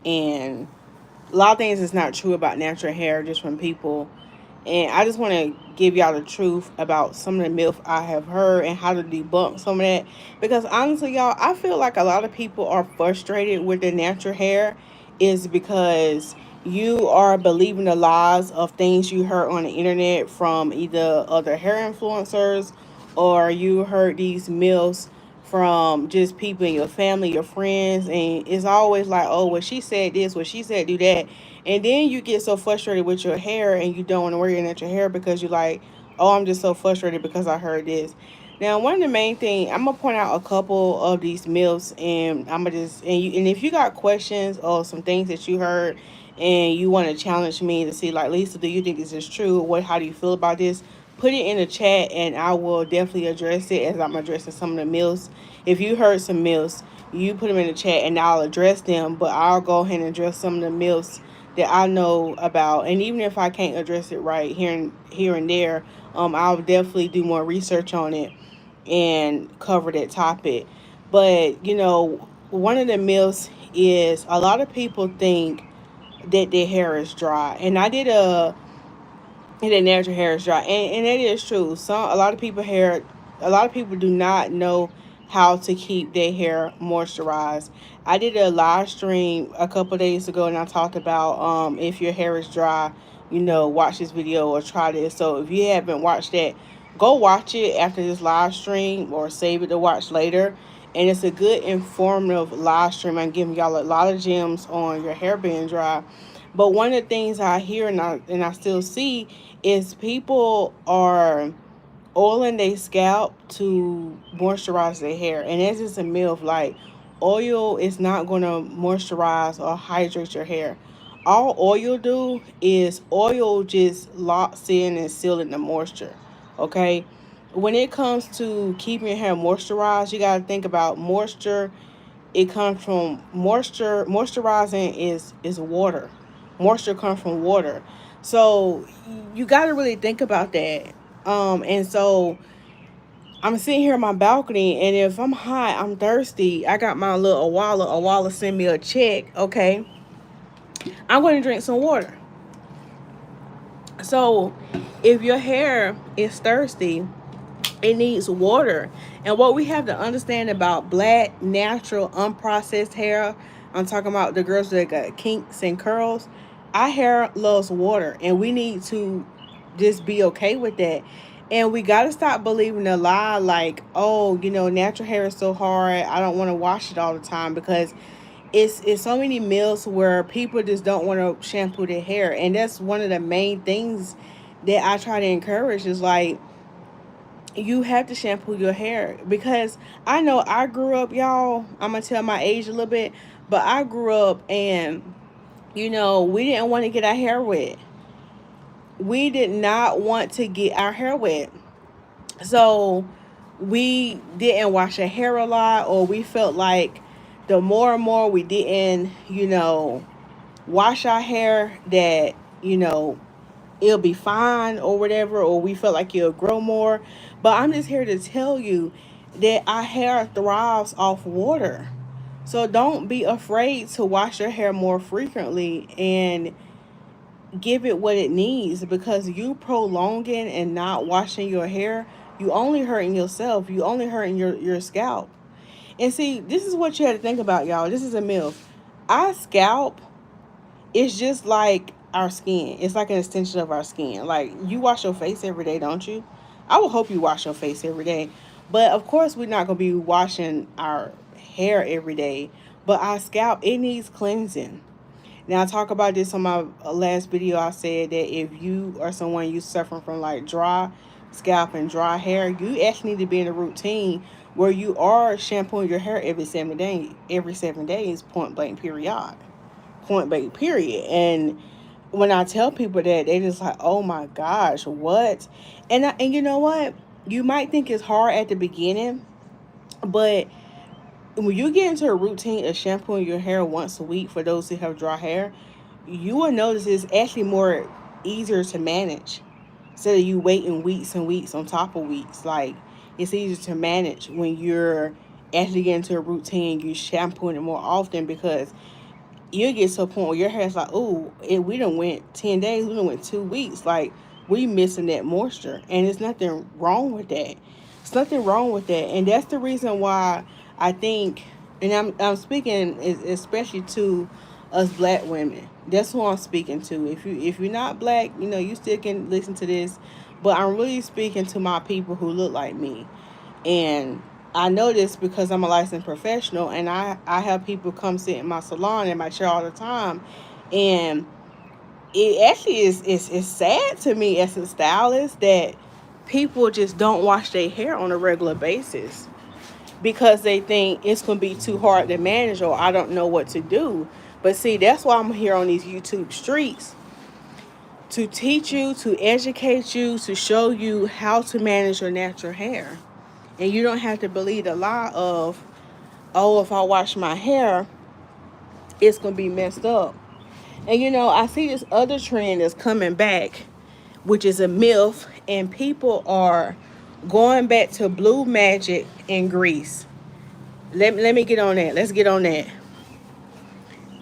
And a lot of things is not true about natural hair just from people. And I just want to give y'all the truth about some of the myths I have heard and how to debunk some of that. Because honestly, y'all, I feel like a lot of people are frustrated with their natural hair is because you are believing the lies of things you heard on the internet from either other hair influencers, or you heard these myths from just people in your family, your friends, and it's always like, oh, well, she said this, well, she said do that, and then you get so frustrated with your hair and you don't want to wear your natural hair because you're like, oh, I'm just so frustrated because I heard this. Now, one of the main thing I'm gonna point out a couple of these myths, and I'm gonna just and if you got questions or some things that you heard and you want to challenge me to see, like, Lisa, do you think this is true? What, how do you feel about this? Put it in the chat, and I will definitely address it as I'm addressing some of the myths. If you heard some myths, you put them in the chat, and I'll address them. But I'll go ahead and address some of the myths that I know about, and even if I can't address it right here and there, I'll definitely do more research on it and cover that topic. But one of the myths is a lot of people think that their hair is dry, and I did their natural hair is dry, and it is true. A lot of people do not know how to keep their hair moisturized. I did a live stream a couple days ago, and I talked about if your hair is dry, watch this video or try this. So if you haven't watched that, go watch it after this live stream or save it to watch later. And it's a good informative live stream. I'm giving y'all a lot of gems on your hair being dry. But one of the things I hear and I still see is people are oiling their scalp to moisturize their hair, and that's just a myth. Like, oil is not going to moisturize or hydrate your hair. All oil do is oil just locks in and sealing the moisture. Okay, when it comes to keeping your hair moisturized, you got to think about moisture. It comes from moisture. Moisturizing is water. Moisture comes from water. So you got to really think about that. And so I'm sitting here on my balcony, and if I'm hot, I'm thirsty, I got my little Awala send me a check. Okay, I'm going to drink some water. So if your hair is thirsty, it needs water. And what we have to understand about black, natural, unprocessed hair, I'm talking about the girls that got kinks and curls, our hair loves water, and we need to just be okay with that. And we got to stop believing the lie like, oh, natural hair is so hard, I don't want to wash it all the time, because it's so many meals where people just don't want to shampoo their hair. And that's one of the main things that I try to encourage is like, you have to shampoo your hair, because I know I grew up, y'all. I'm gonna tell my age a little bit, but I grew up and we didn't want to get our hair wet. We did not want to get our hair wet. So we didn't wash our hair a lot, or we felt like the more and more we didn't, wash our hair, that, it'll be fine or whatever, or we felt like it'll grow more. But I'm just here to tell you that our hair thrives off water. So don't be afraid to wash your hair more frequently and give it what it needs, because you prolonging and not washing your hair, you only hurting yourself. You only hurting your scalp. And see, this is what you have to think about, y'all. This is a myth. Our scalp is just like our skin. It's like an extension of our skin. Like, you wash your face every day, don't you? I would hope you wash your face every day. But of course, we're not going to be washing our hair every day. But our scalp, it needs cleansing. Now, I talk about this on my last video. I said that if you are someone you suffering from like dry scalp and dry hair, you actually need to be in a routine where you are shampooing your hair every 7 days. Every 7 days, point blank period. Point blank period. And when I tell people that, they just like, oh my gosh, what? And you know what? You might think it's hard at the beginning, but when you get into a routine of shampooing your hair once a week, for those who have dry hair, you will notice it's actually more easier to manage, instead of you waiting weeks and weeks on top of weeks. Like, it's easier to manage when you're actually getting into a routine, you shampooing it more often, because you get to a point where your hair's like, oh, we done went 10 days, we done went 2 weeks. Like, we missing that moisture. And there's nothing wrong with that. There's nothing wrong with that. And that's the reason why I think, and I'm speaking especially to us black women. That's who I'm speaking to. If you're not black, you still can listen to this. But I'm really speaking to my people who look like me. And I know this because I'm a licensed professional, and I have people come sit in my salon and my chair all the time. And it actually is sad to me as a stylist that people just don't wash their hair on a regular basis because they think it's going to be too hard to manage or I don't know what to do. But see, that's why I'm here on these YouTube streets, to teach you, to educate you, to show you how to manage your natural hair. And you don't have to believe the lie of, oh, if I wash my hair, it's going to be messed up. And I see this other trend that's coming back, which is a myth, and people are going back to blue magic and grease. Let me get on that. Let's get on that.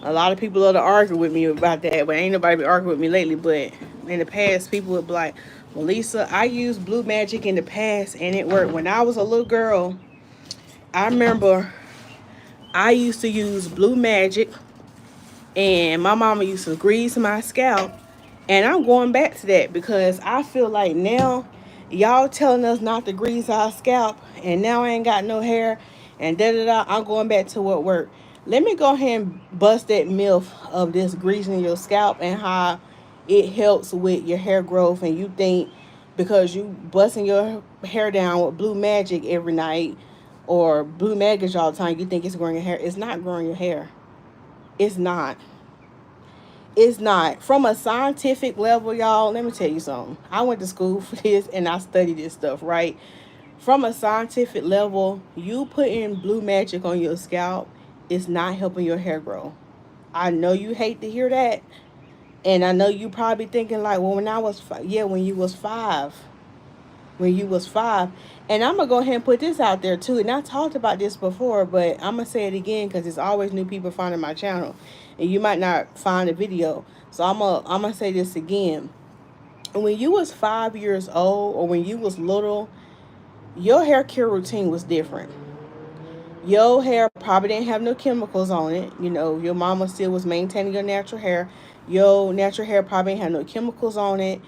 A lot of people love to argue with me about that, but ain't nobody been arguing with me lately. But in the past, people would be like, well, Lisa, I used blue magic in the past and it worked. When I was a little girl, I remember I used to use blue magic and my mama used to grease my scalp. And I'm going back to that because I feel like now y'all telling us not to grease our scalp and now I ain't got no hair and da. I'm going back to what worked. Let me go ahead and bust that myth of this greasing your scalp and how it helps with your hair growth. And you think because you busting your hair down with blue magic every night or blue magic all the time, you think it's growing your hair. It's not growing your hair. It's not. It's not. From a scientific level, y'all, let me tell you something. I went to school for this and I studied this stuff, right? From a scientific level, you putting blue magic on your scalp is not helping your hair grow. I know you hate to hear that. And I know you probably thinking like, well, when I was when you was 5. When you was 5. And I'm going to go ahead and put this out there too. And I talked about this before, but I'm going to say it again because there's always new people finding my channel. And you might not find the video. So I'm going to say this again. When you was 5 years old or when you was little, your hair care routine was different. Your hair probably didn't have no chemicals on it. Your mama still was maintaining your natural hair. Your natural hair probably didn't have no chemicals on it.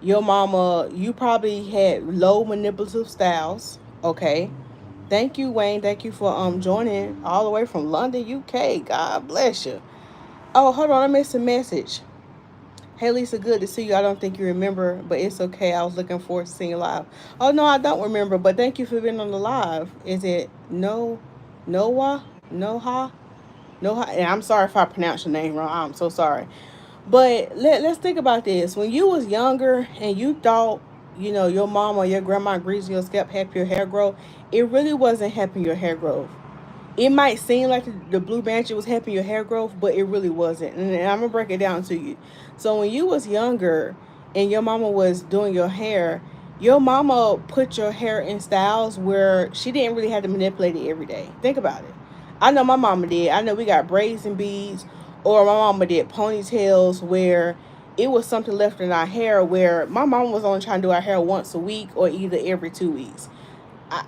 Your mama, you probably had low manipulative styles. Okay. Thank you, Wayne. Thank you for joining all the way from London, UK. God bless you. Oh, hold on. I missed a message. Hey, Lisa, good to see you. I don't think you remember, but it's okay. I was looking forward to seeing you live. Oh, no, I don't remember, but thank you for being on the live. Is it Noah? Noha? Noha? And I'm sorry if I pronounced your name wrong. I'm so sorry. But let's think about this. When you was younger and you thought, your mom or your grandma greasing your scalp help your hair grow, it really wasn't helping your hair growth. It might seem like the blue magic was helping your hair growth, but it really wasn't. And I'm going to break it down to you. So when you was younger and your mama was doing your hair, your mama put your hair in styles where she didn't really have to manipulate it every day. Think about it. I know my mama did. I know we got braids and beads, or my mama did ponytails where it was something left in our hair where my mom was only trying to do our hair once a week or either every 2 weeks.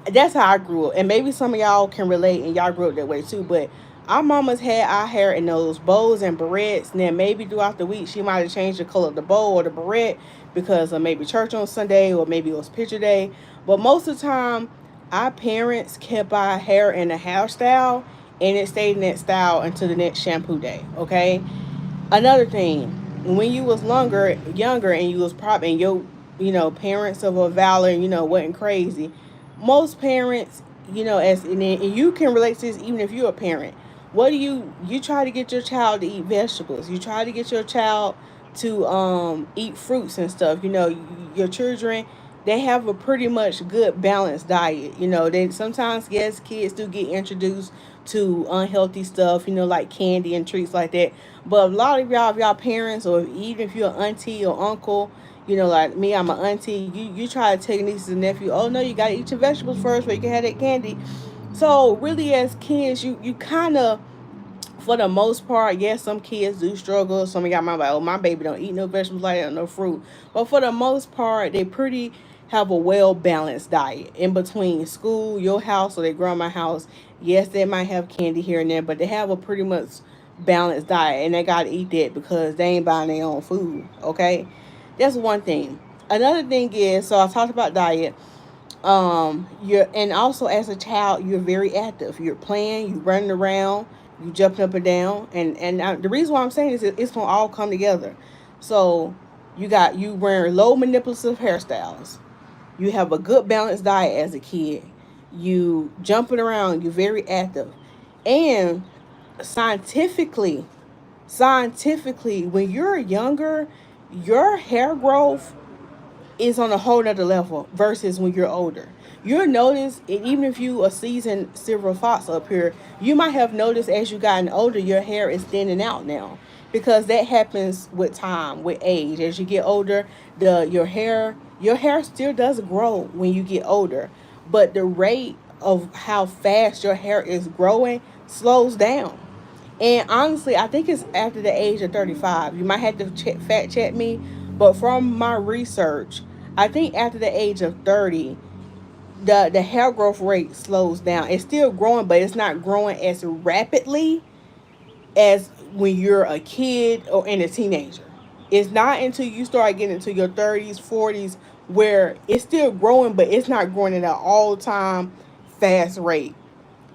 That's how I grew up. And maybe some of y'all can relate and y'all grew up that way too. But our mamas had our hair in those bows and barrettes. And then maybe throughout the week, she might have changed the color of the bow or the barrette because of maybe church on Sunday or maybe it was picture day. But most of the time, our parents kept our hair in a hairstyle and it stayed in that style until the next shampoo day. Okay. Another thing, when you was younger and you was probably, and your, parents of a valor, wasn't crazy. Most parents, and you can relate to this even if you're a parent. What do you try to get your child to eat vegetables? You try to get your child to eat fruits and stuff. Your children, they have a pretty much good balanced diet. They sometimes, yes, kids do get introduced to unhealthy stuff, like candy and treats like that. But a lot of y'all parents, or even if you're an auntie or uncle, like me, I'm an auntie. You try to take nieces and nephews. Oh no, you gotta eat your vegetables first, so you can have that candy. So really, as kids, you kind of For the most part, yes, some kids do struggle. Some of y'all might be like, oh, my baby don't eat no vegetables like that, no fruit. But for the most part, they pretty have a well balanced diet in between school, your house, or their grandma house. Yes, they might have candy here and there, but they have a pretty much balanced diet, and they gotta eat that because they ain't buying their own food. Okay, that's one thing. Another thing is, so I talked about diet. You're, and also as a child you're very active, you're playing, you running around, you jumping up and down, and the reason why I'm saying this is it's gonna all come together. So you wearing low manipulative hairstyles, you have a good balanced diet as a kid, you jumping around, you're very active, and scientifically scientifically when you're younger, your hair growth is on a whole nother level versus when you're older. You'll notice, even if you a seasoned silver fox up here, you might have noticed as you gotten older, your hair is thinning out now, because that happens with time, with age. As you get older, your hair still does grow when you get older, but the rate of how fast your hair is growing slows down. And honestly, I think it's after the age of 35. You might have to fact check me, but from my research, I think after the age of 30, the hair growth rate slows down. It's still growing, but it's not growing as rapidly as when you're a kid or in a teenager. It's not until you start getting into your 30s, 40s, where it's still growing, but it's not growing at an all time fast rate.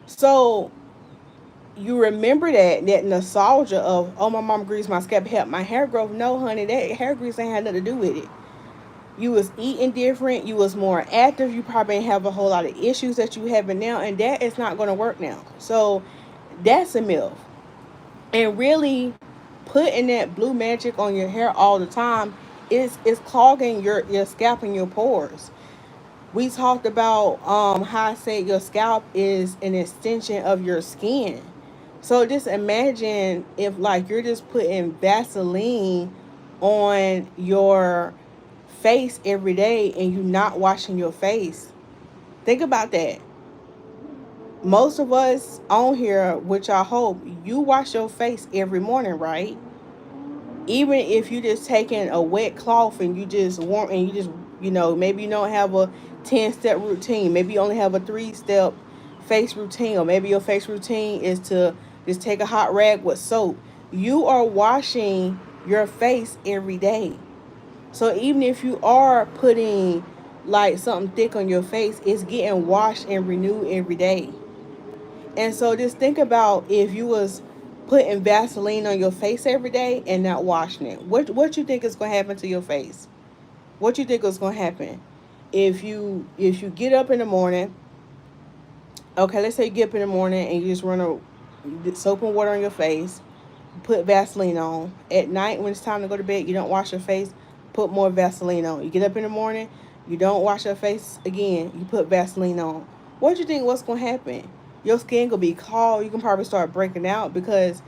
So you remember that nostalgia of, oh, my mom greased my scalp, helped my hair growth. No, honey, that hair grease ain't had nothing to do with it. You was eating different, you was more active, you probably didn't have a whole lot of issues that you having now, and that is not going to work now. So that's a myth. And really putting that blue magic on your hair all the time is clogging your scalp and your pores. We talked about how I said your scalp is an extension of your skin. So just imagine if like you're just putting Vaseline on your face every day and you're not washing your face. Think about that. Most of us on here, which I hope you wash your face every morning, right? Even if you just taking a wet cloth and you just warm and you just, maybe you don't have a 10-step routine, maybe you only have a 3-step face routine, or maybe your face routine is to just take a hot rag with soap. You are washing your face every day. So even if you are putting like something thick on your face, it's getting washed and renewed every day. And so just think about if you was putting Vaseline on your face every day and not washing it. What you think is going to happen to your face? What you think is going to happen if you get up in the morning? Okay, let's say you get up in the morning and you just run a soap and water on your face, put Vaseline on. At night when it's time to go to bed, you don't wash your face, put more Vaseline on. You get up in the morning, you don't wash your face again, you put Vaseline on. What do you think what's going to happen? Your skin gonna be clogged. You can probably start breaking out because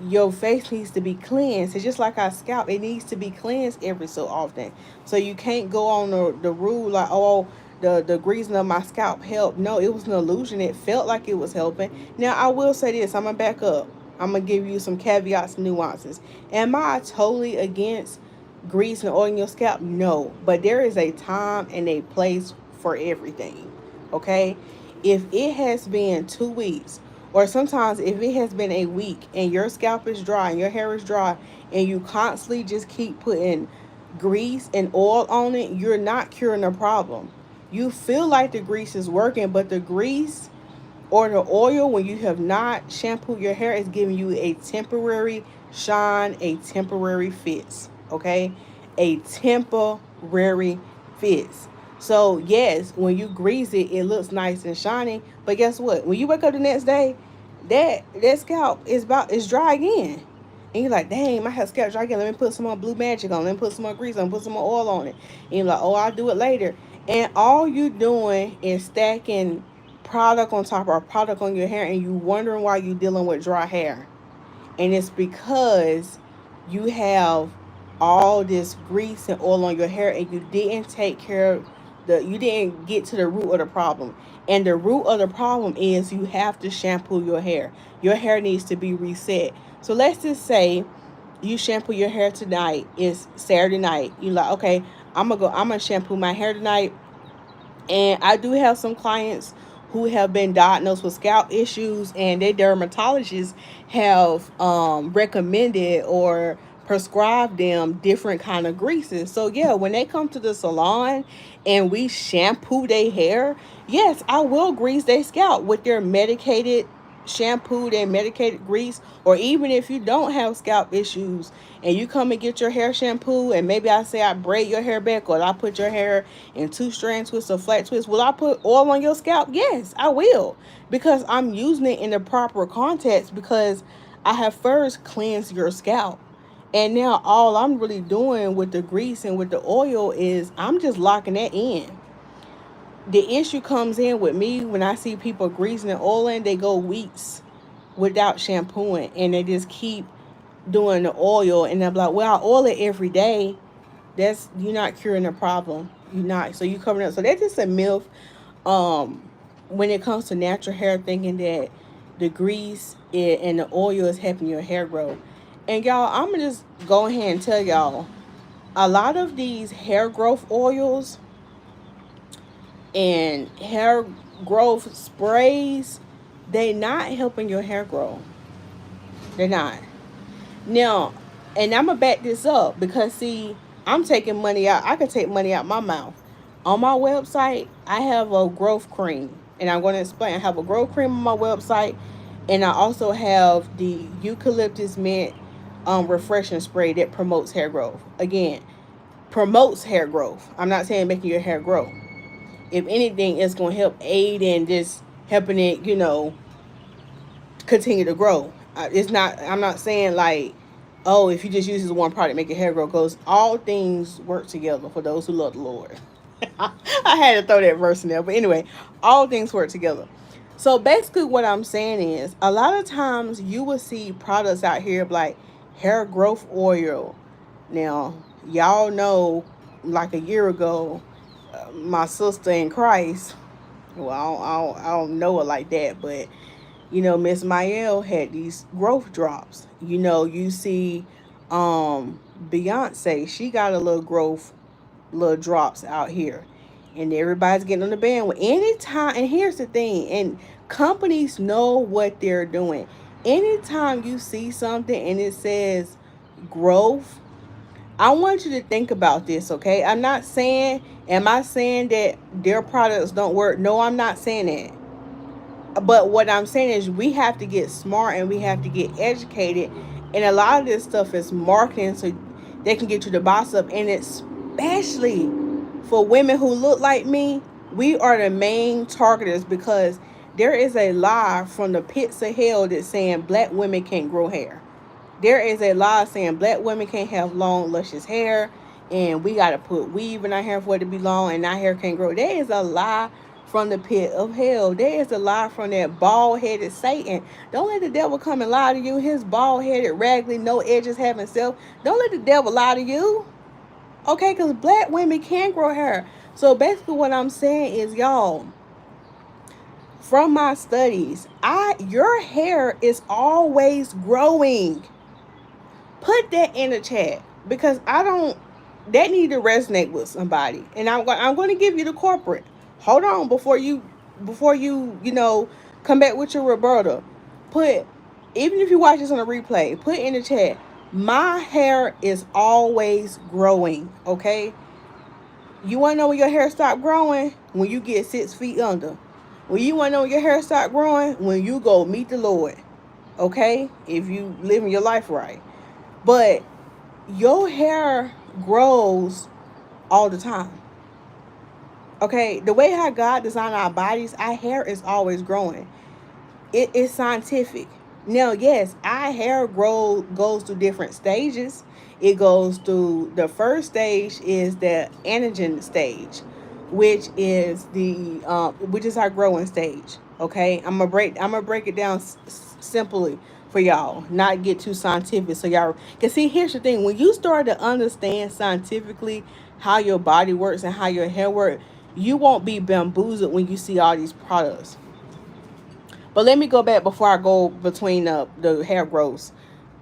your face needs to be cleansed. It's just like our scalp. It needs to be cleansed every so often. So you can't go on the rule like, oh, the greasing of my scalp helped. No, it was an illusion. It felt like it was helping. Now, I will say this. I'm going to back up. I'm going to give you some caveats and nuances. Am I totally against grease and oil in your scalp? No. But there is a time and a place for everything. Okay? If it has been 2 weeks, or sometimes if it has been a week and your scalp is dry and your hair is dry and you constantly just keep putting grease and oil on it, you're not curing the problem. You feel like the grease is working, but the grease or the oil, when you have not shampooed your hair, is giving you a temporary shine, a temporary fix. Okay? A temporary fix. So yes, when you grease it, it looks nice and shiny. But guess what? When you wake up the next day, that scalp is dry again. And you're like, dang, my hair scalp dry again. Let me put some more blue magic on. Let me put some more grease on. Put some more oil on it. And you're like, oh, I'll do it later. And all you doing is stacking product on top of product on your hair, and you wondering why you dealing with dry hair. And it's because you have all this grease and oil on your hair and you didn't take care You didn't get to the root of the problem. And the root of the problem is you have to shampoo your hair. Your hair needs to be reset. So let's just say you shampoo your hair tonight. It's Saturday night. You like, okay, I'm gonna shampoo my hair tonight. And I do have some clients who have been diagnosed with scalp issues, and their dermatologists have recommended or prescribed them different kind of greases. So yeah, when they come to the salon and we shampoo their hair, yes, I will grease their scalp with their medicated shampoo, their medicated grease. Or even if you don't have scalp issues and you come and get your hair shampoo, and maybe I say I braid your hair back, or I put your hair in 2-strand twists or flat twists, will I put oil on your scalp? Yes, I will, because I'm using it in the proper context, because I have first cleansed your scalp. And now all I'm really doing with the grease and with the oil is I'm just locking that in. The issue comes in with me when I see people greasing and oiling. They go weeks without shampooing, and they just keep doing the oil, and I'm like, well, I oil it every day. That's, you're not curing the problem. You're not. So you covering up. So that's just a myth. Um, when it comes to natural hair, thinking that the grease and the oil is helping your hair grow. And y'all, I'm gonna just go ahead and tell y'all, a lot of these hair growth oils and hair growth sprays, they not helping your hair grow. They're not. Now, and I'm gonna back this up, because see, I'm taking money out. I can take money out my mouth. On my website, I have a growth cream, and I'm going to explain. I have a growth cream on my website, and I also have the eucalyptus mint refreshing spray that promotes hair growth. Again, promotes hair growth. I'm not saying making your hair grow. If anything, it's going to help aid in just helping it, continue to grow. It's not. I'm not saying like, oh, if you just use this one product, make your hair grow. Because all things work together for those who love the Lord. I had to throw that verse in there, but anyway, all things work together. So basically, what I'm saying is, a lot of times you will see products out here like hair growth oil. Now, y'all know, like a year ago, my sister in Christ. Well, I don't know her like that, but Miss Mayel had these growth drops. You see Beyonce, she got a little growth, little drops out here. And everybody's getting on the band with anytime. And here's the thing, and companies know what they're doing. Anytime you see something and it says growth, I want you to think about this, okay? I'm not saying, am I saying that their products don't work? No, I'm not saying that. But what I'm saying is we have to get smart and we have to get educated. And a lot of this stuff is marketing so they can get you to buy stuff. And especially for women who look like me, we are the main targeters, because there is a lie from the pits of hell that's saying black women can't grow hair. There is a lie saying black women can't have long, luscious hair, and we got to put weave in our hair for it to be long, and our hair can't grow. There is a lie from the pit of hell. There is a lie from that bald-headed Satan. Don't let the devil come and lie to you. His bald-headed, raggedy, no edges having self. Don't let the devil lie to you. Okay, because black women can grow hair. So basically what I'm saying is, y'all, from my studies, your hair is always growing. Put that in the chat, because that need to resonate with somebody. And I'm going to give you the corporate. Hold on, before you come back with your Roberta. Put, even if you watch this on a replay, put in the chat, my hair is always growing. Okay, you want to know when your hair stop growing? When you get 6 feet under. When you want to know when your hair stop growing? When you go meet the Lord. Okay, if you living your life right. But your hair grows all the time. Okay, the way how God designed our bodies, our hair is always growing. It is scientific. Now, yes, our hair goes through different stages. It goes through, the first stage is the anagen stage, which is our growing stage. Okay, I'm gonna break it down simply for y'all, not get too scientific, so y'all can see. Here's the thing: when you start to understand scientifically how your body works and how your hair works, you won't be bamboozled when you see all these products. But let me go back before I go between the hair growths,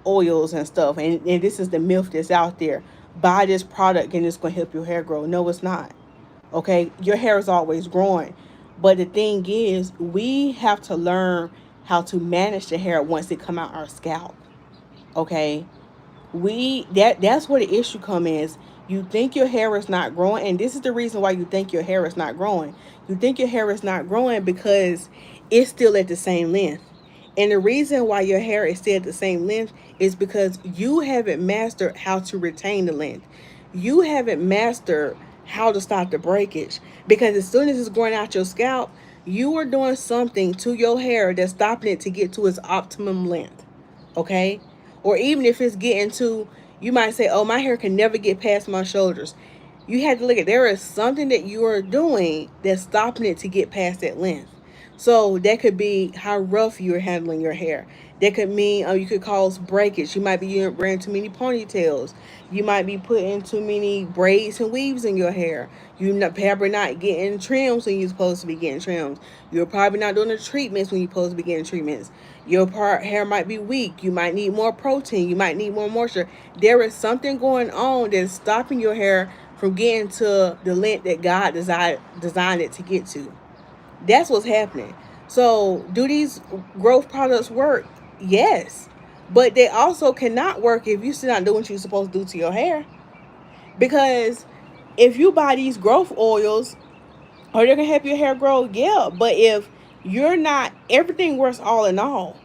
oils and stuff. And this is the myth that's out there. Buy this product and it's going to help your hair grow. No, it's not. Okay, your hair is always growing. But the thing is, we have to learn how to manage the hair once it come out our scalp. Okay, that's where the issue come is. You think your hair is not growing, and this is the reason why you think your hair is not growing. You think your hair is not growing because it's still at the same length. And the reason why your hair is still at the same length is because you haven't mastered how to retain the length. You haven't mastered how to stop the breakage. Because as soon as it's growing out your scalp, you are doing something to your hair that's stopping it to get to its optimum length. Okay? Or even if it's getting to, you might say, oh, my hair can never get past my shoulders. You have to look at, there is something that you are doing that's stopping it to get past that length. So that could be how rough you're handling your hair. That could mean you could cause breakage. You might be wearing too many ponytails. You might be putting too many braids and weaves in your hair. You're probably not getting trims when you're supposed to be getting trims. You're probably not doing the treatments when you're supposed to be getting treatments. Your hair might be weak. You might need more protein. You might need more moisture. There is something going on that's stopping your hair from getting to the length that God designed it to get to. That's what's happening. So, do these growth products work? Yes. But they also cannot work if you're still not doing what you're supposed to do to your hair. Because if you buy these growth oils, are they going to help your hair grow? Yeah. But if you're not, everything works all in all.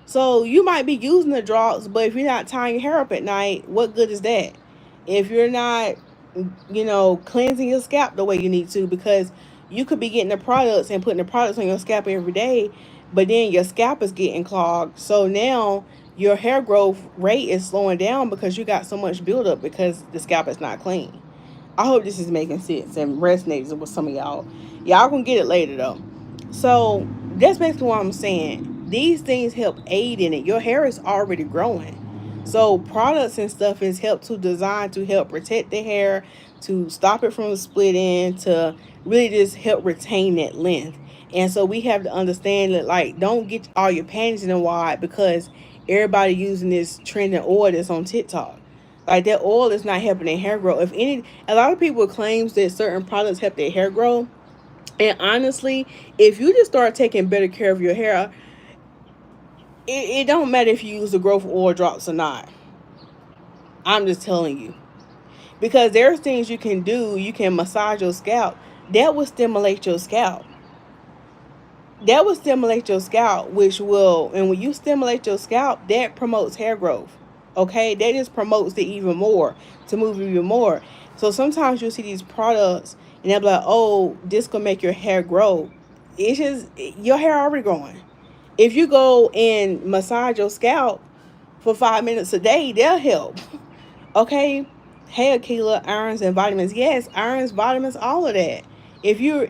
So you might be using the drops, but if you're not tying your hair up at night, what good is that? If you're not, cleansing your scalp the way you need to, because you could be getting the products and putting the products on your scalp every day, but then your scalp is getting clogged. So now your hair growth rate is slowing down because you got so much buildup because the scalp is not clean. I hope this is making sense and resonates with some of y'all. Y'all can get it later though. So that's basically what I'm saying. These things help aid in it. Your hair is already growing. So products and stuff is help to design to help protect the hair, to stop it from splitting, to really just help retain that length. And so we have to understand that, like, don't get all your panties in a wad because everybody using this trending oil that's on TikTok. Like, that oil is not helping their hair grow. A lot of people claims that certain products help their hair grow. And honestly, if you just start taking better care of your hair, it don't matter if you use the growth oil drops or not. I'm just telling you. Because there's things you can do. You can massage your scalp. That will stimulate your scalp. Which will, and when you stimulate your scalp, that promotes hair growth. Okay? That just promotes it even more, to move even more. So sometimes you'll see these products and they'll be like, oh, this gonna make your hair grow. It's just, your hair already growing. If you go and massage your scalp for 5 minutes a day, they'll help. Okay? Hey, Akila, irons and vitamins. Yes, irons, vitamins, all of that. If you're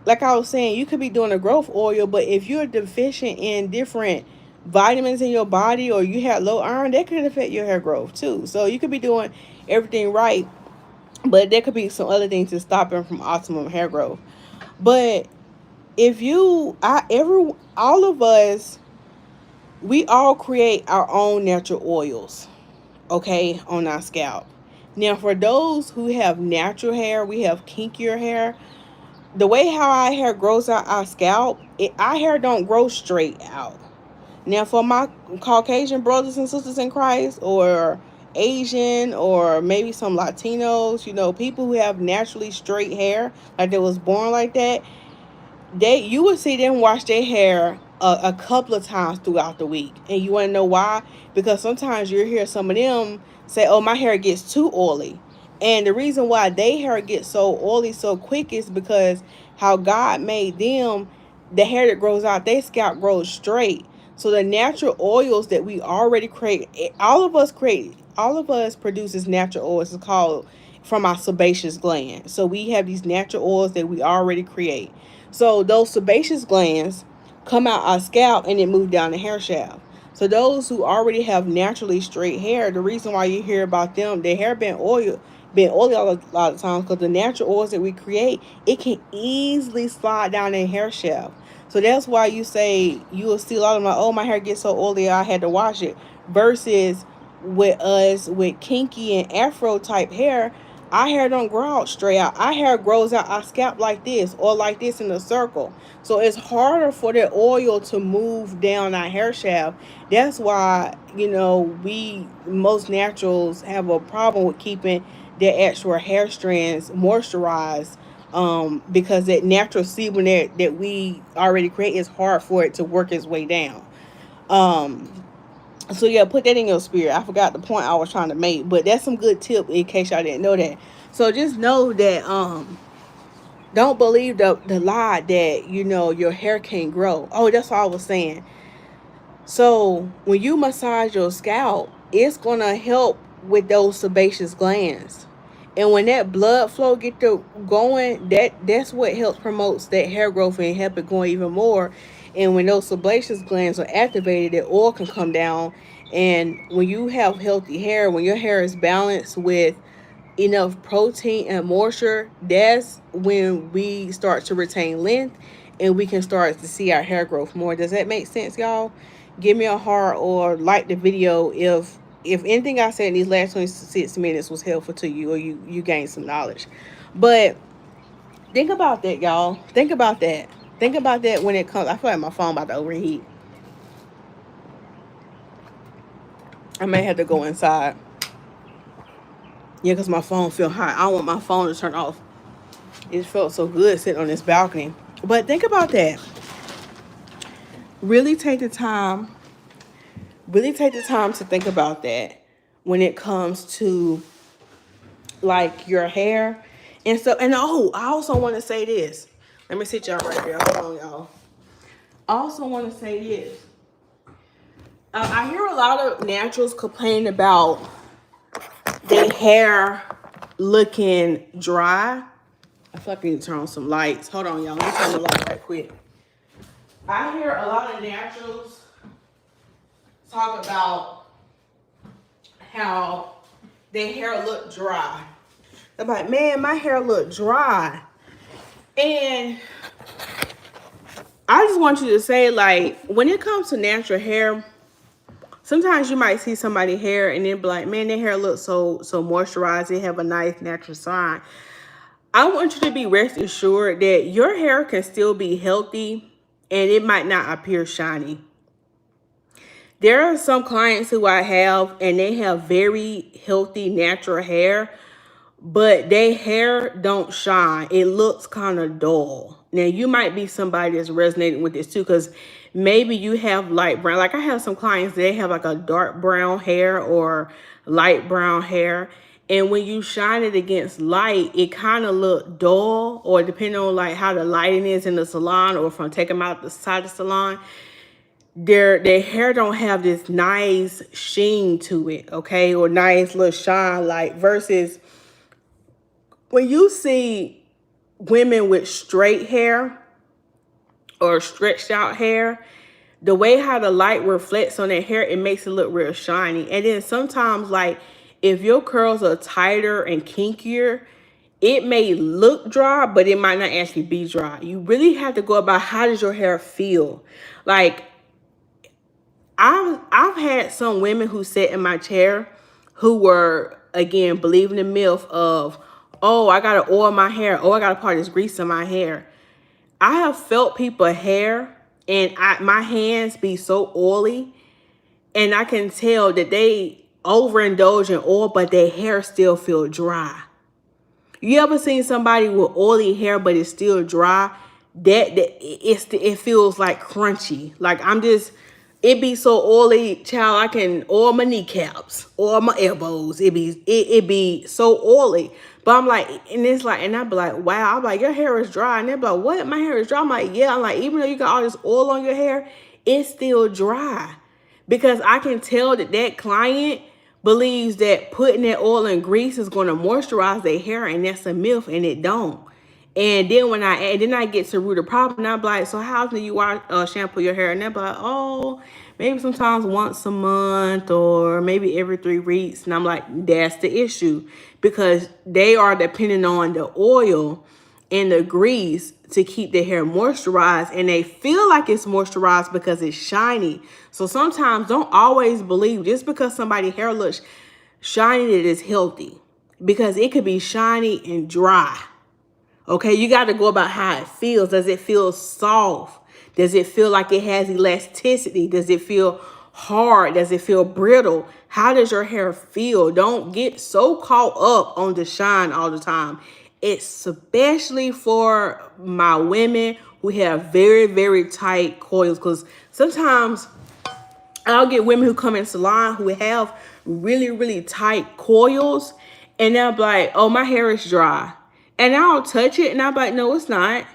like I was saying, you could be doing a growth oil, but if you're deficient in different vitamins in your body, or you have low iron, that could affect your hair growth too. So you could be doing everything right, but there could be some other things to stop them from optimum hair growth. But if you, all of us, we all create our own natural oils, okay, on our scalp. Now, for those who have natural hair, we have kinkier hair. The way how our hair grows out our scalp, our hair don't grow straight out. Now, for my Caucasian brothers and sisters in Christ, or Asian, or maybe some Latinos, people who have naturally straight hair, like they was born like that, you would see them wash their hair a couple of times throughout the week. And you want to know why? Because sometimes you hear some of them say, oh, my hair gets too oily. And the reason why their hair gets so oily so quick is because how God made them, the hair that grows out their scalp grows straight. So the natural oils that we already create, all of us produces natural oils. It's called from our sebaceous gland. So we have these natural oils that we already create. So those sebaceous glands come out our scalp and it move down the hair shaft. So those who already have naturally straight hair, the reason why you hear about them, their hair been oiled, been oily a lot of times, because the natural oils that we create, it can easily slide down in hair shaft. So that's why you say you will see a lot of my, oh, my hair gets so oily I had to wash it. Versus with us with kinky and afro type hair, our hair don't grow out straight out. Our hair grows out our scalp like this or like this in a circle. So it's harder for the oil to move down our hair shaft. That's why, we, most naturals, have a problem with keeping their actual hair strands moisturized, because that natural sebum that we already create is hard for it to work its way down. So yeah, put that in your spirit. I forgot the point I was trying to make, but that's some good tip in case y'all didn't know that. So just know that don't believe the lie that your hair can't grow. Oh, that's all I was saying. So when you massage your scalp, it's gonna help with those sebaceous glands. And when that blood flow get to going, that's what helps promotes that hair growth and help it going even more. And when those sebaceous glands are activated, the oil can come down. And when you have healthy hair, when your hair is balanced with enough protein and moisture, that's when we start to retain length and we can start to see our hair growth more. Does that make sense, y'all? Give me a heart or like the video if anything I said in these last 26 minutes was helpful to you, or you gained some knowledge. But think about that, y'all. Think about that. Think about that when it comes. I feel like my phone about to overheat. I may have to go inside. Yeah, because my phone feel hot. I don't want my phone to turn off. It felt so good sitting on this balcony. But think about that. Really take the time. Really take the time to think about that when it comes to like your hair and stuff. And oh, I also want to say this. Let me sit y'all right there. Hold on, y'all. I also want to say this. I hear a lot of naturals complain about their hair looking dry. I feel like I need to turn on some lights. Hold on, y'all. Let me turn the light right quick. I hear a lot of naturals talk about how their hair look dry. I'm like, man, my hair look dry. And I just want you to say, like, when it comes to natural hair, sometimes you might see somebody's hair and then be like, man, their hair looks so moisturized. They have a nice natural shine. I want you to be rest assured that your hair can still be healthy and it might not appear shiny. There are some clients who I have and they have very healthy natural hair, but their hair don't shine. It looks kind of dull. Now, you might be somebody that's resonating with this too, because maybe you have light brown. Like I have some clients, they have like a dark brown hair or light brown hair. And when you shine it against light, it kind of look dull, or depending on like how the lighting is in the salon or from taking them out the side of the salon, their hair don't have this nice sheen to it, okay? Or nice little shine, like versus when you see women with straight hair or stretched out hair, the way how the light reflects on their hair, it makes it look real shiny. And then sometimes, like, if your curls are tighter and kinkier, it may look dry, but it might not actually be dry. You really have to go about, how does your hair feel? Like, I've had some women who sat in my chair who were, again, believing the myth of, oh, I got to oil my hair. Oh, I got to apply this grease in my hair. I have felt people's hair and my hands be so oily, and I can tell that they overindulge in oil, but their hair still feel dry. You ever seen somebody with oily hair, but it's still dry? It feels like crunchy. Like it be so oily, child. I can oil my kneecaps, oil my elbows. It be so oily. But I'm like, and it's like, and I be like, wow. I'm like, your hair is dry, and they're like, what? My hair is dry. I'm like, yeah. I'm like, even though you got all this oil on your hair, it's still dry, because I can tell that client believes that putting that oil and grease is going to moisturize their hair, and that's a myth, and it don't. And then when I get to root the problem, and I'm like, so how do you shampoo your hair? And they're like, oh, maybe sometimes once a month or maybe every 3 weeks. And I'm like, that's the issue, because they are depending on the oil and the grease to keep their hair moisturized, and they feel like it's moisturized because it's shiny. So sometimes don't always believe just because somebody's hair looks shiny that it's healthy, because it could be shiny and dry. Okay, you got to go about how it feels. Does it feel soft? Does it feel like it has elasticity? Does it feel hard? Does it feel brittle? How does your hair feel? Don't get so caught up on the shine all the time. Especially for my women who have very, very tight coils, because sometimes I'll get women who come in salon who have really, really tight coils, and they'll be like, oh, my hair is dry. And I'll touch it and I'll be like, no, it's not.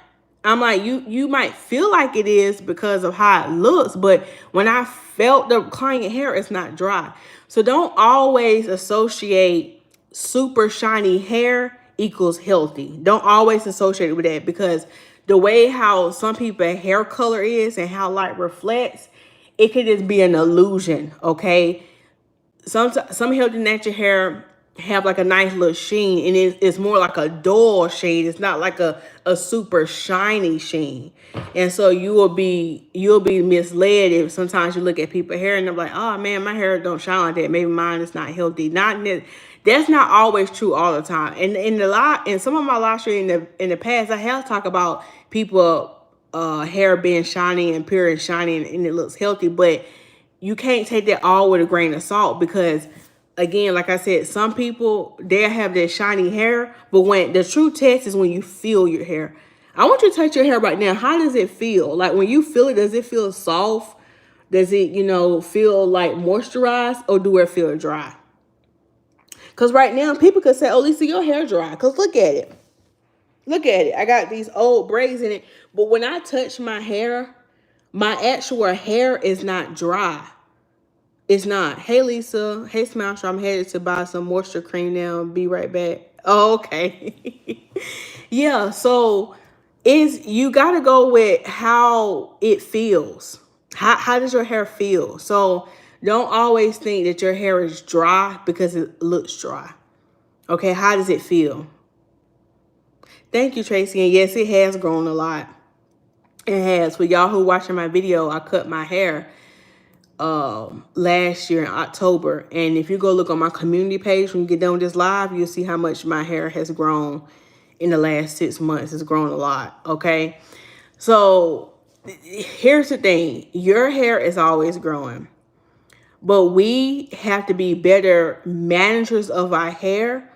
I'm like, you might feel like it is because of how it looks, but when I felt the client hair, it's not dry. So don't always associate super shiny hair equals healthy. Don't always associate it with that, because the way how some people's hair color is and how light reflects, it could just be an illusion, okay? Some healthy natural hair have like a nice little sheen, and it's more like a dull shade. It's not like a super shiny sheen. And so you'll be misled if sometimes you look at people's hair and they're like, oh man, my hair don't shine like that. Maybe mine is not healthy. That's not always true all the time. And in some of my live stream in the past, I have talked about people hair being shiny and pure and shiny, and it looks healthy, but you can't take that all with a grain of salt, because again, like I said, some people, they have that shiny hair, but when the true test is when you feel your hair. I want you to touch your hair right now. How does it feel? Like when you feel it, does it feel soft? Does it, feel like moisturized, or do it feel dry? Because right now, people could say, oh, Lisa, your hair dry. Because look at it. Look at it. I got these old braids in it. But when I touch my hair, my actual hair is not dry. It's not. Hey, Lisa. Hey, Smilez. I'm headed to buy some moisture cream now. Be right back. Oh, okay. Yeah, so you got to go with how it feels. How does your hair feel? So don't always think that your hair is dry because it looks dry. Okay, how does it feel? Thank you, Tracy. And yes, it has grown a lot. It has. For y'all who watching my video, I cut my hair last year in October. And if you go look on my community page when you get done with this live, you'll see how much my hair has grown in the last 6 months. It's grown a lot. Okay. So here's the thing. Your hair is always growing, but we have to be better managers of our hair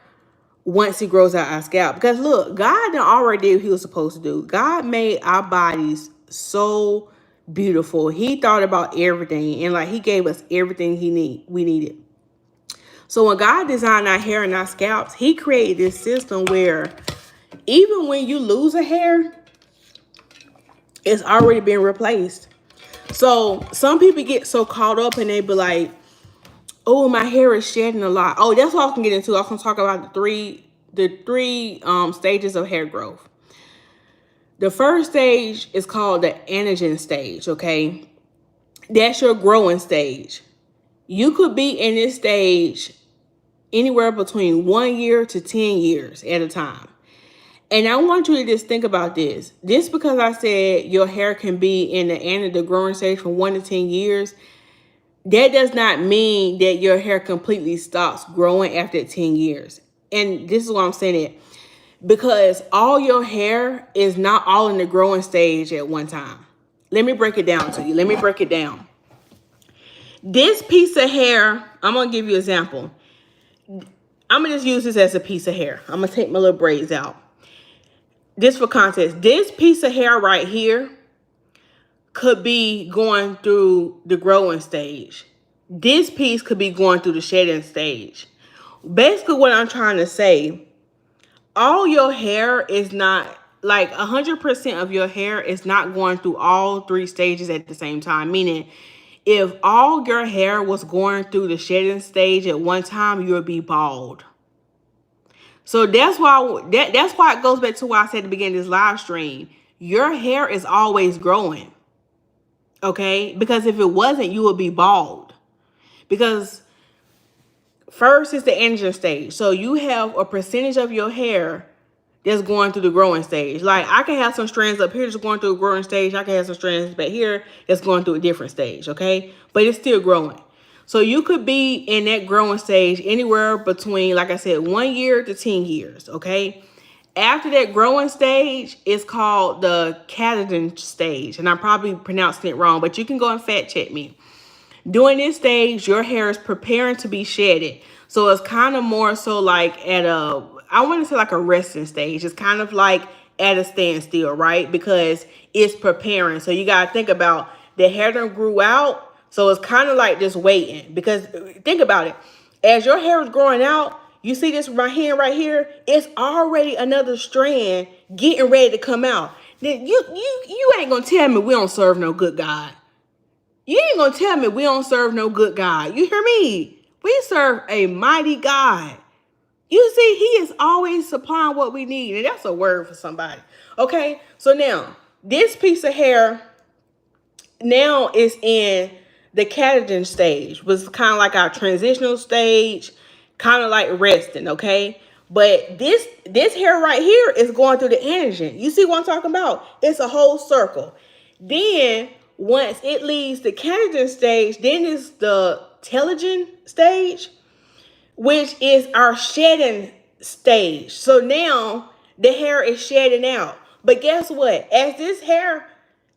once it grows out our scalp. Because look, God done already did what he was supposed to do. God made our bodies so beautiful. He thought about everything, and like he gave us everything we needed. So when God designed our hair and our scalps, he created this system where even when you lose a hair, it's already been replaced. So some people get so caught up and they be like, oh, my hair is shedding a lot. Oh, that's what I can get into. I was going to talk about the three stages of hair growth. The first stage is called the anagen stage, okay? That's your growing stage. You could be in this stage anywhere between 1 year to 10 years at a time. And I want you to just think about this. Just because I said your hair can be in the growing stage from 1 to 10 years, that does not mean that your hair completely stops growing after 10 years. And this is why I'm saying it. Because all your hair is not all in the growing stage at one time. Let me break it down to you. Let me break it down. This piece of hair, I'm going to give you an example. I'm going to just use this as a piece of hair. I'm going to take my little braids out. This for context. This piece of hair right here could be going through the growing stage. This piece could be going through the shedding stage. Basically what I'm trying to say, all your hair is not, like 100% of your hair is not going through all 3 stages at the same time. Meaning, if all your hair was going through the shedding stage at one time, you would be bald. So that's why it goes back to why I said at the beginning of this live stream, your hair is always growing. Okay? Because if it wasn't, you would be bald. Because first is the androgen stage. So you have a percentage of your hair that's going through the growing stage. Like I can have some strands up here that's going through a growing stage. I can have some strands back here that's going through a different stage, okay? But it's still growing. So you could be in that growing stage anywhere between, like I said, 1 year to 10 years, okay? After that growing stage, it's called the catagen stage. And I'm probably pronouncing it wrong, but you can go and fact check me. During this stage, your hair is preparing to be shedded. So it's kind of more so like at a, I want to say like a resting stage. It's kind of like at a standstill, right? Because it's preparing. So you got to think about the hair that grew out. So it's kind of like just waiting. Because think about it. As your hair is growing out, you see this my hand right here? It's already another strand getting ready to come out. Then you ain't going to tell me we don't serve no good God. You ain't gonna tell me we don't serve no good God. You hear me? We serve a mighty God. You see, he is always supplying what we need. And that's a word for somebody. Okay, so now, this piece of hair now is in the catagen stage, was kind of like our transitional stage, kind of like resting, okay? But this hair right here is going through the anagen. You see what I'm talking about? It's a whole circle. Then once it leaves the catagen stage, then it's the telogen stage, which is our shedding stage. So now the hair is shedding out. But guess what? As this hair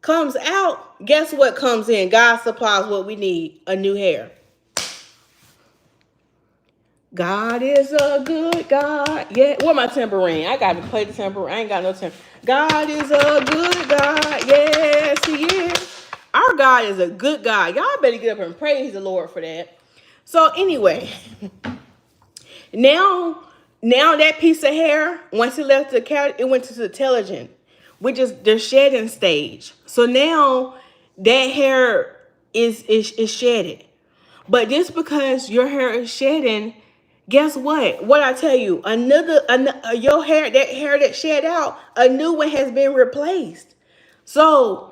comes out, guess what comes in? God supplies what we need, a new hair. God is a good God. Yeah, where my tambourine? I got to play the tambourine. I ain't got no tambourine. God is a good God. Yes, he is. Our God is a good God. Y'all better get up and praise the Lord for that. So anyway, now that piece of hair, once it left the cat, it went to the telogen, which is the shedding stage. So now that hair is shedded. But just because your hair is shedding, guess what? What I tell you, another your hair, that hair that shed out, a new one has been replaced. So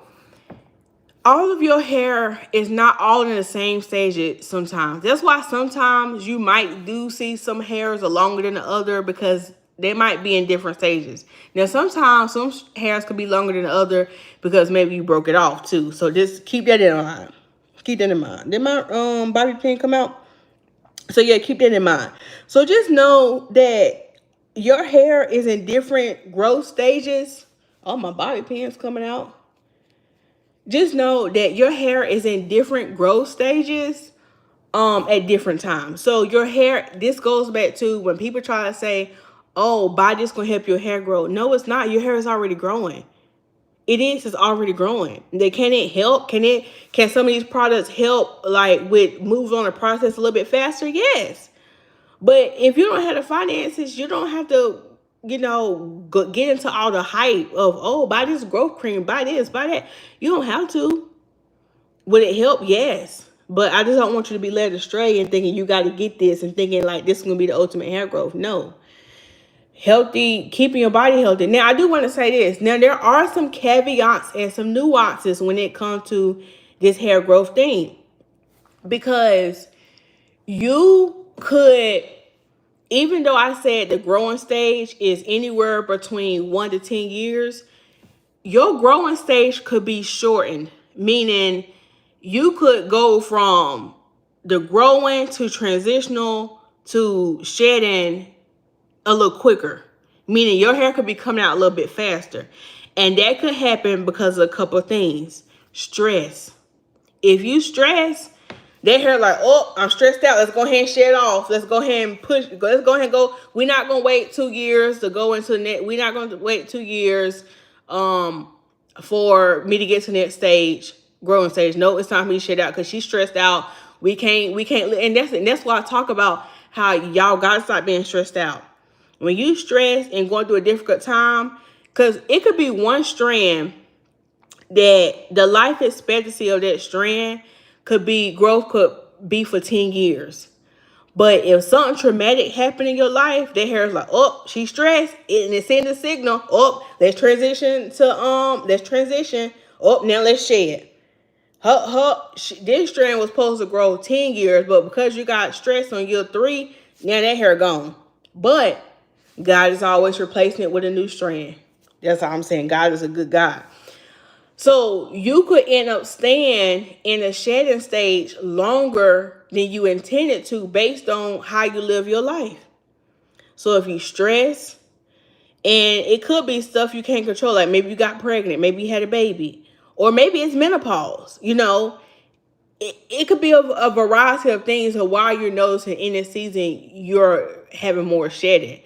all of your hair is not all in the same stage sometimes. That's why sometimes you might do see some hairs are longer than the other because they might be in different stages. Now, sometimes some hairs could be longer than the other because maybe you broke it off too. So just keep that in mind. Keep that in mind. Did my bobby pin come out? So yeah, keep that in mind. So just know that your hair is in different growth stages. Oh, my bobby pin's coming out. Just know that your hair is in different growth stages at different times. So your hair, this goes back to when people try to say, oh, buy this gonna help your hair grow. No, it's not. Your hair is already growing. It's already growing. Can it help? Can some of these products help like with moves on the process a little bit faster? Yes. But if you don't have the finances, you don't have to, get into all the hype of, oh, buy this growth cream, buy this, buy that. You don't have to. Would it help? Yes. But I just don't want you to be led astray and thinking you got to get this and thinking like this is going to be the ultimate hair growth. No. Healthy, keeping your body healthy. Now, I do want to say this. Now, there are some caveats and some nuances when it comes to this hair growth thing. Because you could, even though I said the growing stage is anywhere between 1 to 10 years, your growing stage could be shortened, meaning you could go from the growing to transitional to shedding a little quicker, meaning your hair could be coming out a little bit faster. And that could happen because of a couple of things. Stress. If you stress, that hair like, oh, I'm stressed out. Let's go ahead and shed off. Let's go ahead and push. Let's go ahead and go. We're not going to wait 2 years to go into the next. We're not going to wait 2 years for me to get to the next stage, growing stage. No, it's time for me to shed out because she's stressed out. We can't. And that's why I talk about how y'all got to stop being stressed out. When you stress and going through a difficult time, because it could be one strand that the life expectancy of that strand could be for 10 years. But if something traumatic happened in your life, that hair is like, oh, she's stressed. And it's sending a signal. Oh, let's transition. Oh, now let's shed. This strand was supposed to grow 10 years, but because you got stress on year 3, now that hair gone. But God is always replacing it with a new strand. That's all I'm saying. God is a good God. So you could end up staying in a shedding stage longer than you intended to based on how you live your life. So if you stress, and it could be stuff you can't control, like maybe you got pregnant, maybe you had a baby, or maybe it's menopause, it could be a variety of things of why you're noticing in this season you're having more shedding.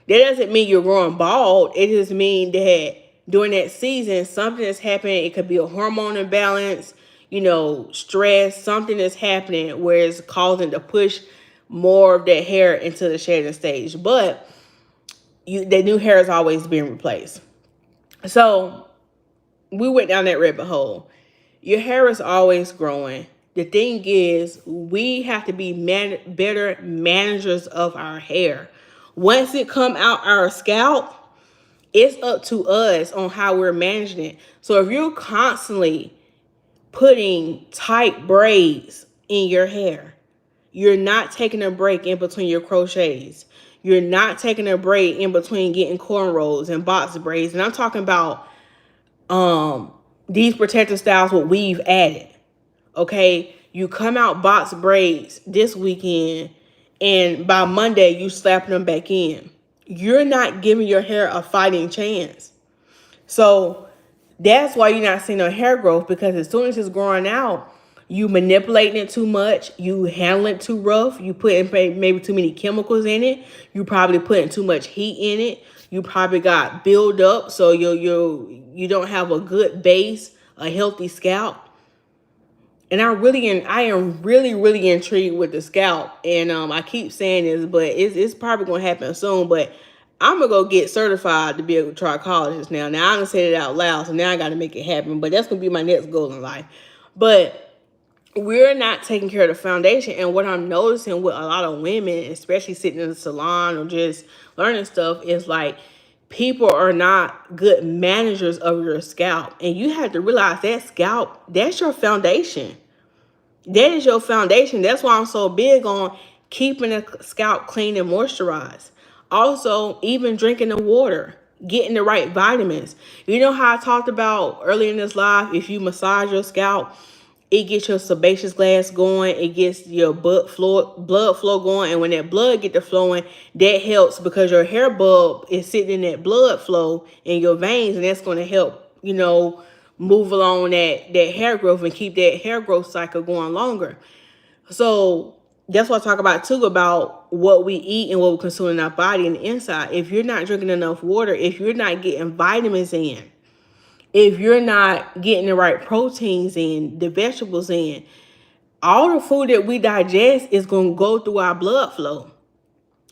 That doesn't mean you're growing bald. It just means that during that season, something is happening. It could be a hormone imbalance, stress, something is happening where it's causing to push more of that hair into the shedding stage. But the new hair is always being replaced. So we went down that rabbit hole. Your hair is always growing. The thing is, we have to be better managers of our hair. Once it come out our scalp, it's up to us on how we're managing it. So if you're constantly putting tight braids in your hair, you're not taking a break in between your crochets. You're not taking a break in between getting cornrows and box braids. And I'm talking about these protective styles with weave added. Okay, you come out box braids this weekend, and by Monday you slapping them back in. You're not giving your hair a fighting chance. So that's why you're not seeing no hair growth, because as soon as it's growing out, you manipulating it too much, you handling it too rough, you putting maybe too many chemicals in it, you probably putting too much heat in it, you probably got build up, so you don't have a good base, a healthy scalp. And I am really intrigued with the scalp, and I keep saying this, but it's probably gonna happen soon. But I'm gonna go get certified to be a trichologist now. Now I'm gonna say it out loud, so now I got to make it happen. But that's gonna be my next goal in life. But we're not taking care of the foundation, and what I'm noticing with a lot of women, especially sitting in the salon or just learning stuff, is like people are not good managers of your scalp, and you have to realize that scalp, that's your foundation. That is your foundation. That's why I'm so big on keeping the scalp clean and moisturized. Also, even drinking the water, getting the right vitamins. You know how I talked about earlier in this live, if you massage your scalp, it gets your sebaceous glands going, it gets your blood flow going, and when that blood get to flowing, that helps because your hair bulb is sitting in that blood flow in your veins, and that's going to help, move along that hair growth and keep that hair growth cycle going longer. So that's what I talk about too, about what we eat and what we consume in our body and the inside. If you're not drinking enough water, if you're not getting vitamins in, if you're not getting the right proteins in, the vegetables in, all the food that we digest is going to go through our blood flow.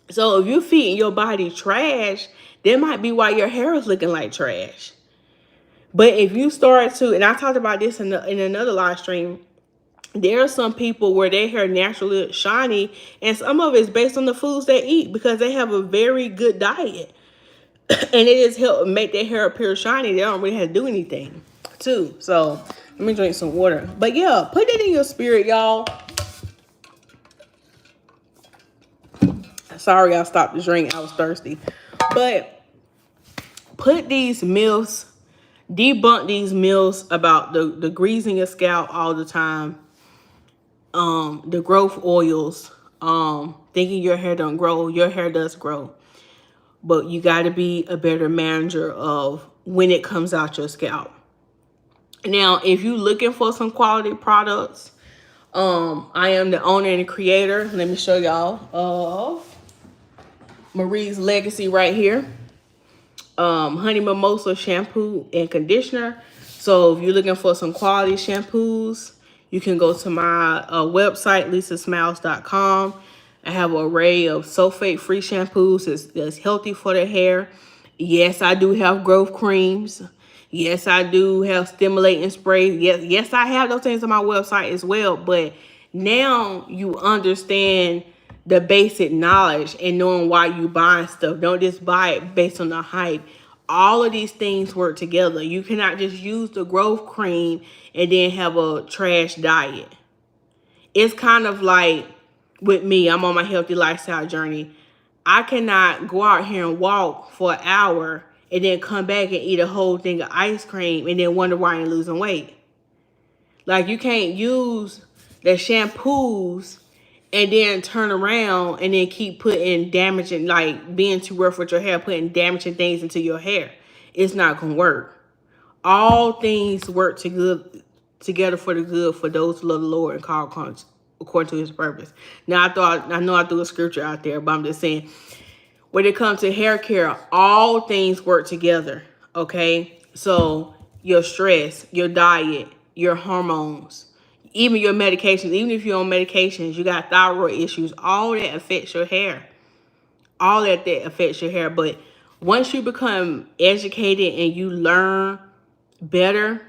So if you're feeding your body trash, that might be why your hair is looking like trash. But if you start to, and I talked about this in another live stream, there are some people where their hair naturally shiny, and some of it's based on the foods they eat because they have a very good diet. And it just help make their hair appear shiny. They don't really have to do anything too. So let me drink some water. But yeah, put it in your spirit, y'all. Sorry, I stopped the drink. I was thirsty. But put these myths, debunk these myths about the greasing your scalp all the time. The growth oils, thinking your hair don't grow. Your hair does grow. But you got to be a better manager of when it comes out your scalp. Now, if you're looking for some quality products, I am the owner and the creator. Let me show y'all of Marie's Legacy right here. Honey Mimosa shampoo and conditioner. So if you're looking for some quality shampoos, you can go to my website, lisasmiles.com. I have an array of sulfate-free shampoos that's healthy for the hair. Yes, I do have growth creams. Yes, I do have stimulating sprays. Yes, I have those things on my website as well. But now you understand the basic knowledge and knowing why you buying stuff. Don't just buy it based on the hype. All of these things work together. You cannot just use the growth cream and then have a trash diet. It's kind of like with me, I'm on my healthy lifestyle journey. I cannot go out here and walk for an hour and then come back and eat a whole thing of ice cream and then wonder why I ain't losing weight. Like, you can't use the shampoos and then turn around and then keep putting damaging, like being too rough with your hair, putting damaging things into your hair. It's not going to work. All things work together for the good for those who love the Lord and call according to his purpose. Now, I know I threw a scripture out there, but I'm just saying, when it comes to hair care, all things work together, okay? So your stress, your diet, your hormones, even your medications, even if you're on medications, you got thyroid issues, all that affects your hair. All that affects your hair. But once you become educated and you learn better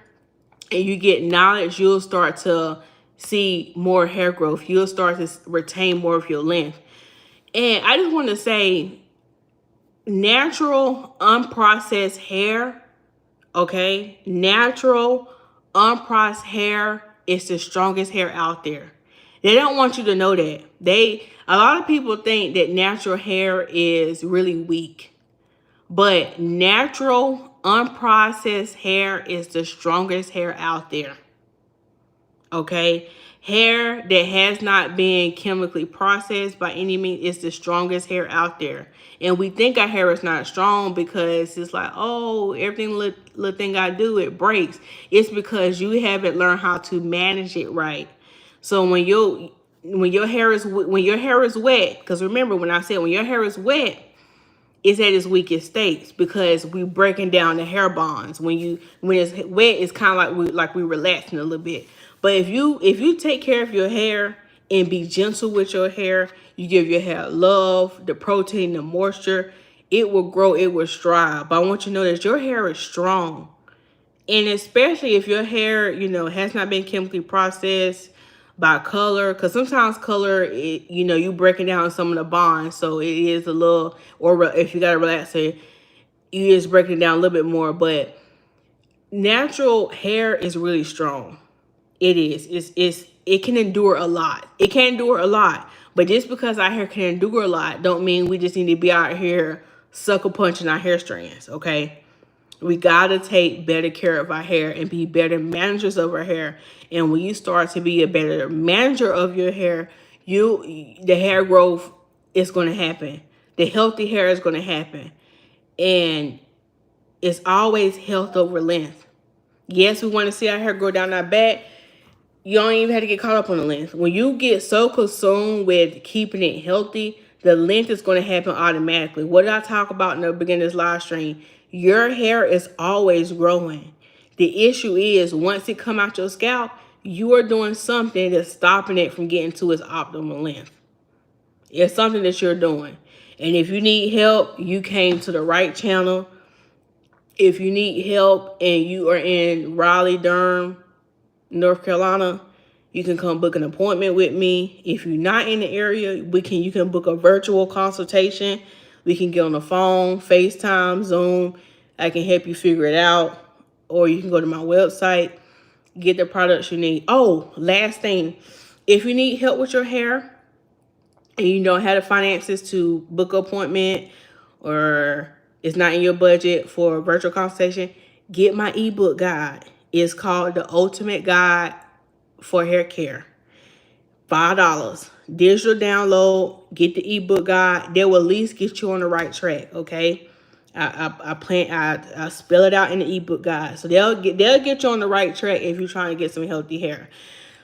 and you get knowledge, you'll start to see more hair growth. You'll start to retain more of your length. And I just want to say, natural, unprocessed hair, okay? Natural, unprocessed hair is the strongest hair out there. They don't want you to know that. A lot of people think that natural hair is really weak. But natural, unprocessed hair is the strongest hair out there. Okay? Hair that has not been chemically processed by any means is the strongest hair out there. And we think our hair is not strong because it's like, oh, everything little thing I do, it breaks. It's because you haven't learned how to manage it right. So when your hair is wet, because remember when I said when your hair is wet, it's at its weakest states because we breaking down the hair bonds. When it's wet, it's kind of like we relaxing a little bit. But if you take care of your hair and be gentle with your hair, you give your hair love, the protein, the moisture, it will grow, it will strive. But I want you to know that your hair is strong. And especially if your hair, has not been chemically processed by color, because sometimes color, you breaking down some of the bonds, so it is a little, or if you got a relaxer, you just breaking it down a little bit more. But natural hair is really strong. It is. It can endure a lot. It can endure a lot. But just because our hair can endure a lot, don't mean we just need to be out here sucker punching our hair strands. Okay. We got to take better care of our hair and be better managers of our hair. And when you start to be a better manager of your hair, the hair growth is going to happen. The healthy hair is going to happen. And it's always health over length. Yes, we want to see our hair grow down our back. You don't even have to get caught up on the length. When you get so consumed with keeping it healthy, the length is going to happen automatically. What did I talk about in the beginning of this live stream? Your hair is always growing. The issue is once it come out your scalp, you are doing something that's stopping it from getting to its optimal length. It's something that you're doing. And if you need help, you came to the right channel. If you need help and you are in Raleigh, Durham, North Carolina, you can come book an appointment with me. If you're not in the area, you can book a virtual consultation. We can get on the phone, FaceTime, Zoom. I can help you figure it out. Or you can go to my website, get the products you need. Oh, last thing. If you need help with your hair and you don't have the finances to book an appointment or it's not in your budget for a virtual consultation, get my ebook guide. It's called The Ultimate Guide for Hair Care. $5. Digital download. Get the ebook guide. They will at least get you on the right track. Okay. I spell it out in the ebook guide. So they'll get you on the right track if you're trying to get some healthy hair.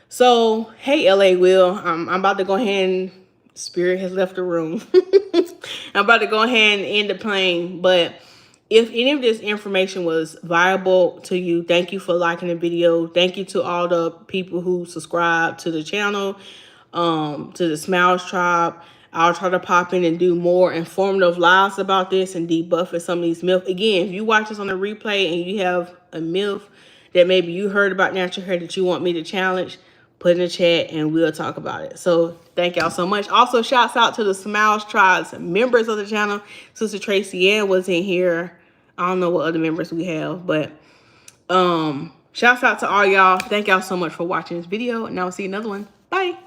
So, hey, LA Will, I'm about to go ahead and Spirit has left the room. I'm about to go ahead and end the plane. But if any of this information was viable to you, thank you for liking the video. Thank you to all the people who subscribe to the channel, to the Smilez tribe. I'll try to pop in and do more informative lives about this and debuffing some of these myths. Again, if you watch this on a replay and you have a myth that maybe you heard about natural hair that you want me to challenge, put in the chat and we'll talk about it. So thank y'all so much. Also, shouts out to the Smilez tribe's members of the channel. Sister Tracy Ann was in here I don't know what other members we have, but shouts out to all y'all. Thank y'all so much for watching this video, and I'll see you another one. Bye.